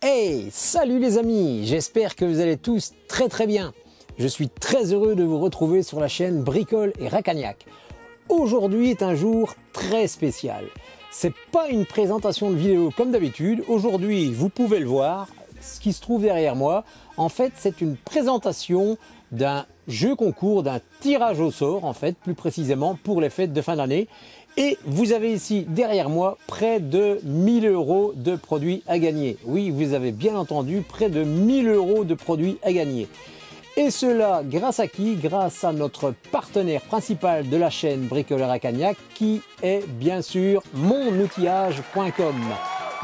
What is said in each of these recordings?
Hey, salut les amis, j'espère que vous allez tous très bien. Je suis très heureux de vous retrouver sur la chaîne Bricole et Racagnac. Aujourd'hui est un jour très spécial. C'est pas une présentation de vidéo comme d'habitude. Aujourd'hui, vous pouvez le voir, ce qui se trouve derrière moi. En fait, c'est une présentation d'un jeu concours, d'un tirage au sort, en fait, plus précisément pour les fêtes de fin d'année. Et vous avez ici derrière moi près de 1000 € de produits à gagner. Oui, vous avez bien entendu, près de 1000 € de produits à gagner. Et cela grâce à qui? Grâce à notre partenaire principal de la chaîne Bricole et Racagnac, qui est bien sûr monoutillage.com.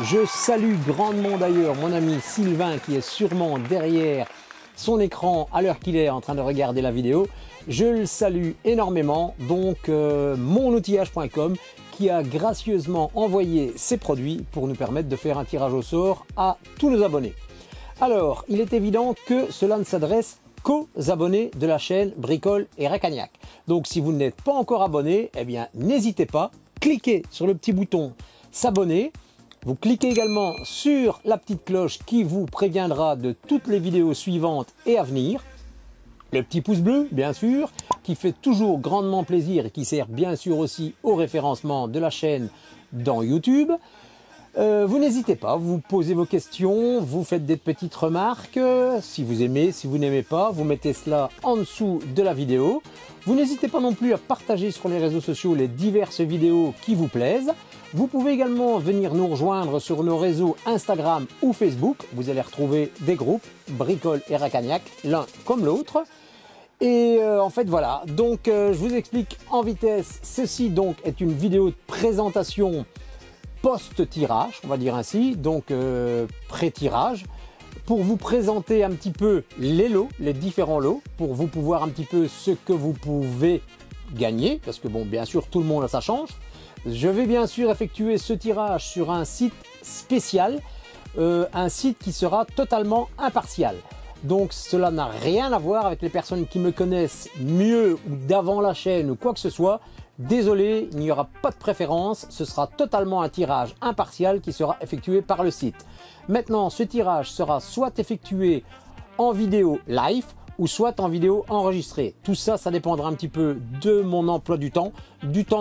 Je salue grandement d'ailleurs mon ami Sylvain qui est sûrement derrière son écran à l'heure qu'il est en train de regarder la vidéo. Je le salue énormément, donc monoutillage.com qui a gracieusement envoyé ses produits pour nous permettre de faire un tirage au sort à tous nos abonnés. Alors, il est évident que cela ne s'adresse qu'aux abonnés de la chaîne Bricole et Racagnac. Donc si vous n'êtes pas encore abonné, eh bien n'hésitez pas, cliquez sur le petit bouton s'abonner. Vous cliquez également sur la petite cloche qui vous préviendra de toutes les vidéos suivantes et à venir. Le petit pouce bleu, bien sûr, qui fait toujours grandement plaisir et qui sert bien sûr aussi au référencement de la chaîne dans YouTube. Vous n'hésitez pas, vous posez vos questions, vous faites des petites remarques, si vous aimez, si vous n'aimez pas, vous mettez cela en dessous de la vidéo. Vous n'hésitez pas non plus à partager sur les réseaux sociaux les diverses vidéos qui vous plaisent. Vous pouvez également venir nous rejoindre sur nos réseaux Instagram ou Facebook. Vous allez retrouver des groupes, Bricole et Racagnac, l'un comme l'autre. Et en fait voilà, donc je vous explique en vitesse. Ceci donc est une vidéo de présentation post-tirage, on va dire ainsi, donc pré-tirage, pour vous présenter un petit peu les lots, les différents lots, pour vous pouvoir un petit peu ce que vous pouvez gagner, parce que bon, bien sûr, tout le monde a sa chance. Je vais bien sûr effectuer ce tirage sur un site spécial, un site qui sera totalement impartial. Donc cela n'a rien à voir avec les personnes qui me connaissent mieux ou d'avant la chaîne ou quoi que ce soit. Désolé, il n'y aura pas de préférence, ce sera totalement un tirage impartial qui sera effectué par le site. Maintenant, ce tirage sera soit effectué en vidéo live ou soit en vidéo enregistrée. Tout ça, ça dépendra un petit peu de mon emploi du temps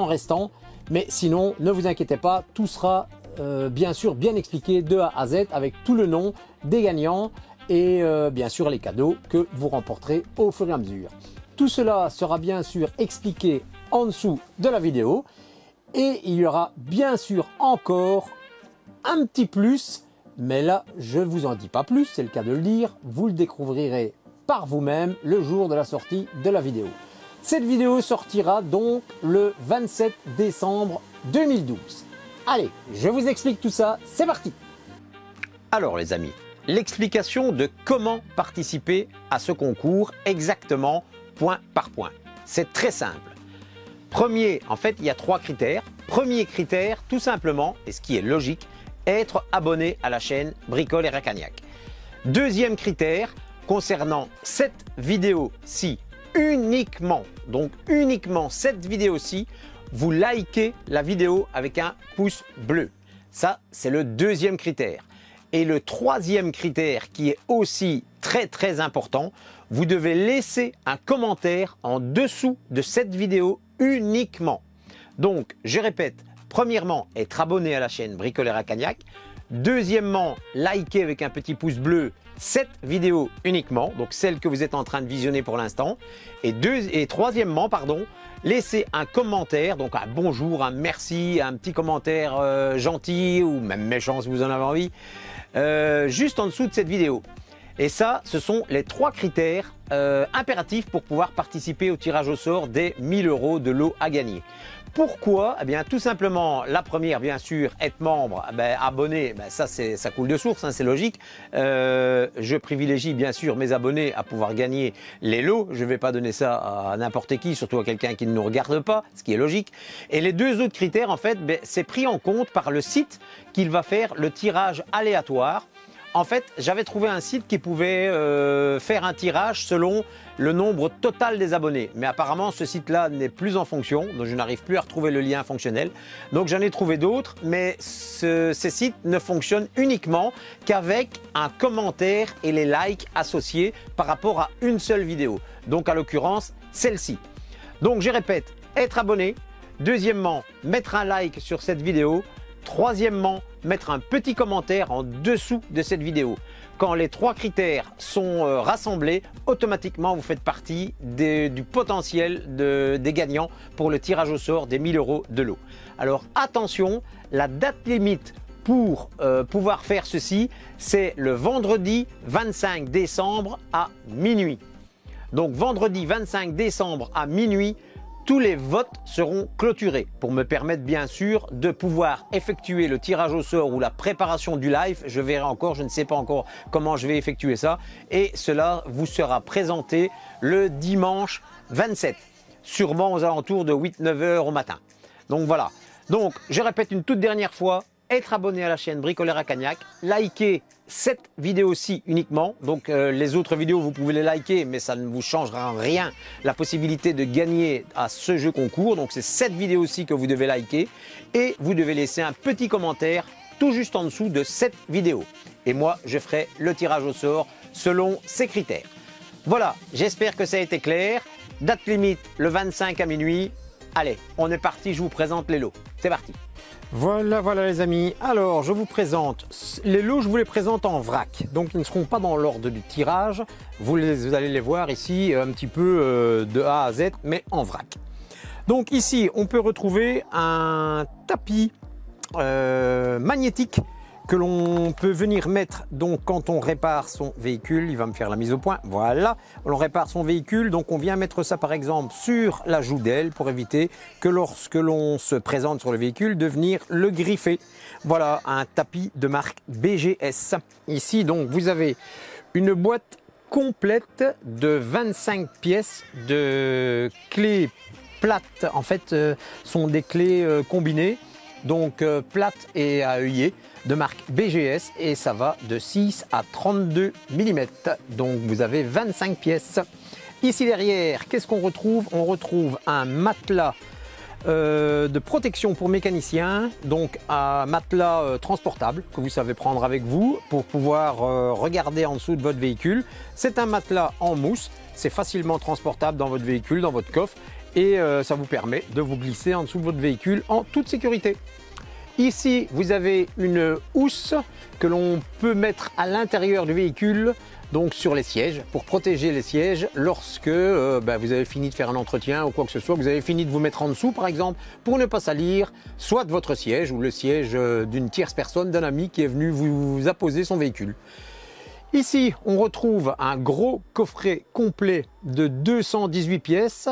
restant. Mais sinon, ne vous inquiétez pas, tout sera bien sûr bien expliqué de A à Z avec tout le nom des gagnants et bien sûr les cadeaux que vous remporterez au fur et à mesure. Tout cela sera bien sûr expliqué en dessous de la vidéo et il y aura bien sûr encore un petit plus, mais là je ne vous en dis pas plus, c'est le cas de le dire, vous le découvrirez par vous-même le jour de la sortie de la vidéo. Cette vidéo sortira donc le 27 décembre 2012. Allez, je vous explique tout ça, c'est parti! Alors les amis, l'explication de comment participer à ce concours exactement point par point. C'est très simple. Premier, en fait, il y a 3 critères. Premier critère, tout simplement, et ce qui est logique, être abonné à la chaîne Bricole et Racagnac. Deuxième critère, concernant cette vidéo-ci uniquement, donc uniquement cette vidéo-ci, vous likez la vidéo avec un pouce bleu. Ça, c'est le deuxième critère. Et le troisième critère qui est aussi très important, vous devez laisser un commentaire en dessous de cette vidéo uniquement. Donc, je répète, premièrement, être abonné à la chaîne Bricole et Racagnac. Deuxièmement, liker avec un petit pouce bleu cette vidéo uniquement, donc celle que vous êtes en train de visionner pour l'instant. Et troisièmement, pardon, laissez un commentaire, donc un bonjour, un merci, un petit commentaire gentil ou même méchant si vous en avez envie, juste en dessous de cette vidéo. Et ça, ce sont les 3 critères impératifs pour pouvoir participer au tirage au sort des 1000 € de lot à gagner. Pourquoi? Eh bien, tout simplement, la première, bien sûr, être membre, abonné, ça coule de source, hein, c'est logique. Je privilégie bien sûr mes abonnés à pouvoir gagner les lots. Je ne vais pas donner ça à n'importe qui, surtout à quelqu'un qui ne nous regarde pas, ce qui est logique. Et les 2 autres critères, en fait, c'est pris en compte par le site qu'il va faire le tirage aléatoire en fait, j'avais trouvé un site qui pouvait faire un tirage selon le nombre total des abonnés. Mais apparemment, ce site-là n'est plus en fonction, donc je n'arrive plus à retrouver le lien fonctionnel. Donc j'en ai trouvé d'autres, mais ces sites ne fonctionnent uniquement qu'avec un commentaire et les likes associés par rapport à une seule vidéo. Donc à l'occurrence, celle-ci. Donc je répète, être abonné. Deuxièmement, mettre un like sur cette vidéo. Troisièmement, mettre un petit commentaire en dessous de cette vidéo. Quand les trois critères sont rassemblés, automatiquement vous faites partie du potentiel des gagnants pour le tirage au sort des 1000 € de lot. Alors attention, la date limite pour pouvoir faire ceci, c'est le vendredi 25 décembre à minuit. Donc vendredi 25 décembre à minuit, tous les votes seront clôturés pour me permettre bien sûr de pouvoir effectuer le tirage au sort ou la préparation du live. Je verrai encore, je ne sais pas encore comment je vais effectuer ça. Et cela vous sera présenté le dimanche 27, sûrement aux alentours de 8-9 heures au matin. Donc voilà. Donc je répète une toute dernière fois, être abonné à la chaîne Bricole et Racagnac, liker cette vidéo-ci uniquement. Donc les autres vidéos, vous pouvez les liker, mais ça ne vous changera en rien la possibilité de gagner à ce jeu concours. Donc c'est cette vidéo-ci que vous devez liker et vous devez laisser un petit commentaire tout juste en dessous de cette vidéo. Et moi, je ferai le tirage au sort selon ces critères. Voilà, j'espère que ça a été clair. Date limite le 25 à minuit. Allez, on est parti, je vous présente les lots. C'est parti. Voilà les amis, alors je vous présente, les lots je vous les présente en vrac, donc ils ne seront pas dans l'ordre du tirage, vous allez les voir ici un petit peu de A à Z, mais en vrac. Donc ici on peut retrouver un tapis magnétique que l'on peut venir mettre donc quand on répare son véhicule. Il va me faire la mise au point, voilà, on répare son véhicule, donc on vient mettre ça par exemple sur la joue d'aile pour éviter que lorsque l'on se présente sur le véhicule de venir le griffer. Voilà un tapis de marque BGS. Ici donc vous avez une boîte complète de 25 pièces de clés plates, en fait sont des clés combinées, donc plates et à œillet, de marque BGS, et ça va de 6 à 32 mm. Donc vous avez 25 pièces. Ici derrière, qu'est-ce qu'on retrouve? On retrouve un matelas de protection pour mécaniciens, donc un matelas transportable que vous savez prendre avec vous pour pouvoir regarder en dessous de votre véhicule. C'est un matelas en mousse, c'est facilement transportable dans votre véhicule, dans votre coffre, et ça vous permet de vous glisser en dessous de votre véhicule en toute sécurité. Ici, vous avez une housse que l'on peut mettre à l'intérieur du véhicule, donc sur les sièges, pour protéger les sièges lorsque vous avez fini de faire un entretien ou quoi que ce soit, vous avez fini de vous mettre en dessous par exemple, pour ne pas salir soit de votre siège ou le siège d'une tierce personne, d'un ami qui est venu vous apposer son véhicule. Ici, on retrouve un gros coffret complet de 218 pièces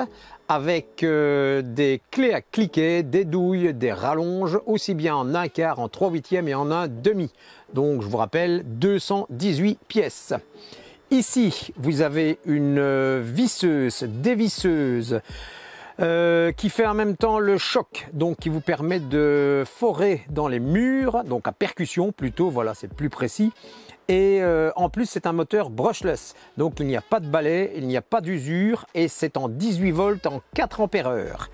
avec des clés à cliquer, des douilles, des rallonges, aussi bien en 1/4, en 3/8 et en 1/2. Donc je vous rappelle, 218 pièces. Ici, vous avez une visseuse, dévisseuse, qui fait en même temps le choc, donc qui vous permet de forer dans les murs, donc à percussion plutôt, voilà, c'est plus précis. Et en plus, c'est un moteur brushless, donc il n'y a pas de balai, il n'y a pas d'usure, et c'est en 18 volts en 4 ampères-heure.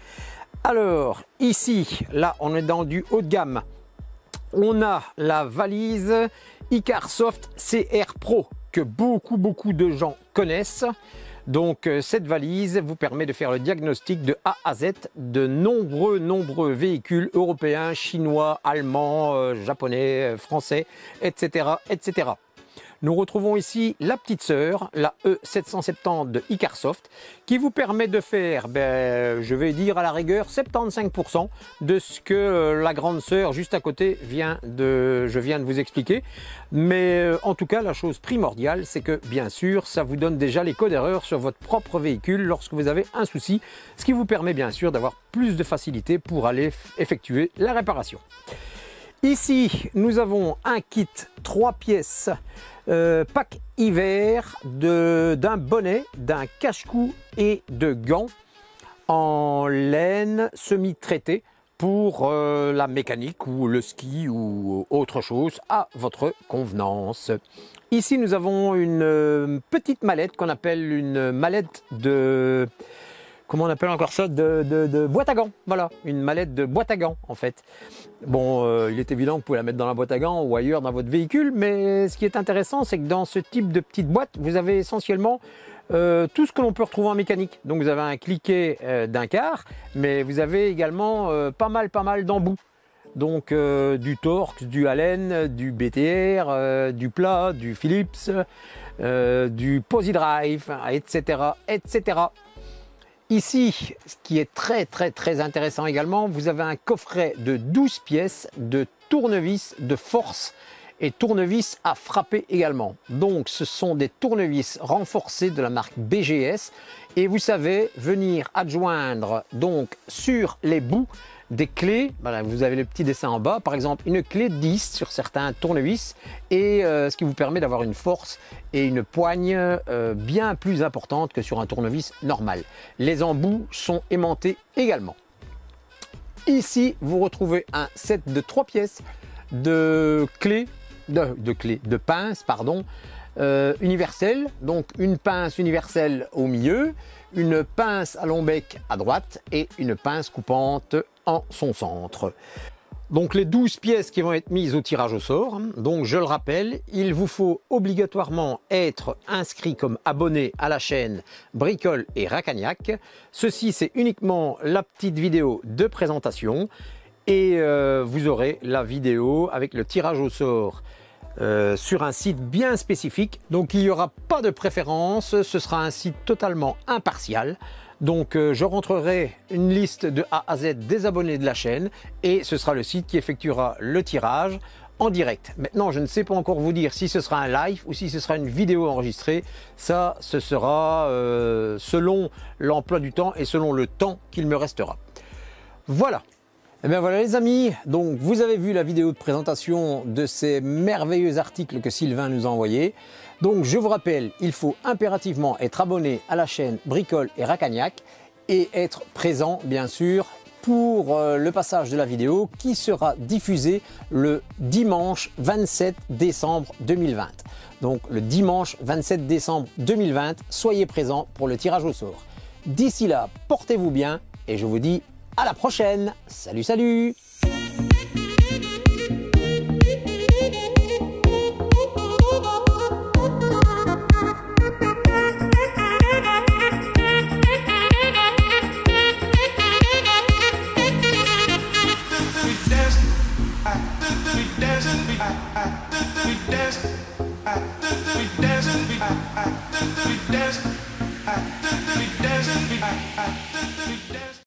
Alors ici, là, on est dans du haut de gamme. On a la valise Icarsoft CR Pro que beaucoup de gens connaissent. Donc cette valise vous permet de faire le diagnostic de A à Z de nombreux véhicules européens, chinois, allemands, japonais, français, etc., etc. Nous retrouvons ici la petite sœur, la E770 de Icarsoft, qui vous permet de faire, je vais dire à la rigueur, 75% de ce que la grande sœur juste à côté je viens de vous expliquer. Mais en tout cas, la chose primordiale, c'est que bien sûr, ça vous donne déjà les codes erreurs sur votre propre véhicule lorsque vous avez un souci, ce qui vous permet bien sûr d'avoir plus de facilité pour aller effectuer la réparation. Ici, nous avons un kit 3 pièces pack hiver d'un bonnet, d'un cache-cou et de gants en laine semi-traité pour la mécanique ou le ski ou autre chose à votre convenance. Ici, nous avons une petite mallette qu'on appelle une mallette de... Comment on appelle encore ça, de boîte à gants. Voilà, une mallette de boîte à gants en fait. Bon, il est évident que vous pouvez la mettre dans la boîte à gants ou ailleurs dans votre véhicule, mais ce qui est intéressant, c'est que dans ce type de petite boîte, vous avez essentiellement tout ce que l'on peut retrouver en mécanique. Donc vous avez un cliquet d'un quart, mais vous avez également pas mal d'embouts. Donc du Torx, du Allen, du BTR, du Plat, du Philips, du Posi-Drive, etc., etc. Ici, ce qui est très intéressant également, vous avez un coffret de 12 pièces de tournevis de force et tournevis à frapper également. Donc ce sont des tournevis renforcés de la marque BGS et vous savez venir adjoindre donc sur les bouts des clés. Voilà, vous avez le petit dessin en bas, par exemple une clé 10 sur certains tournevis et ce qui vous permet d'avoir une force et une poigne bien plus importante que sur un tournevis normal. Les embouts sont aimantés également. Ici vous retrouvez un set de 3 pièces de clés, de pinces pardon, universelles, donc une pince universelle au milieu, une pince à long bec à droite et une pince coupante en son centre. Donc les 12 pièces qui vont être mises au tirage au sort. Donc je le rappelle, il vous faut obligatoirement être inscrit comme abonné à la chaîne Bricole et Racagnac. Ceci c'est uniquement la petite vidéo de présentation et vous aurez la vidéo avec le tirage au sort sur un site bien spécifique. Donc il n'y aura pas de préférence, ce sera un site totalement impartial. Donc je rentrerai une liste de A à Z des abonnés de la chaîne et ce sera le site qui effectuera le tirage en direct. Maintenant je ne sais pas encore vous dire si ce sera un live ou si ce sera une vidéo enregistrée. Ça ce sera selon l'emploi du temps et selon le temps qu'il me restera. Voilà. Et bien voilà les amis, donc vous avez vu la vidéo de présentation de ces merveilleux articles que Sylvain nous a envoyés. Donc je vous rappelle, il faut impérativement être abonné à la chaîne Bricole et Racagnac et être présent bien sûr pour le passage de la vidéo qui sera diffusée le dimanche 27 décembre 2020. Donc le dimanche 27 décembre 2020, soyez présents pour le tirage au sort. D'ici là, portez-vous bien et je vous dis à la prochaine. Salut, salut!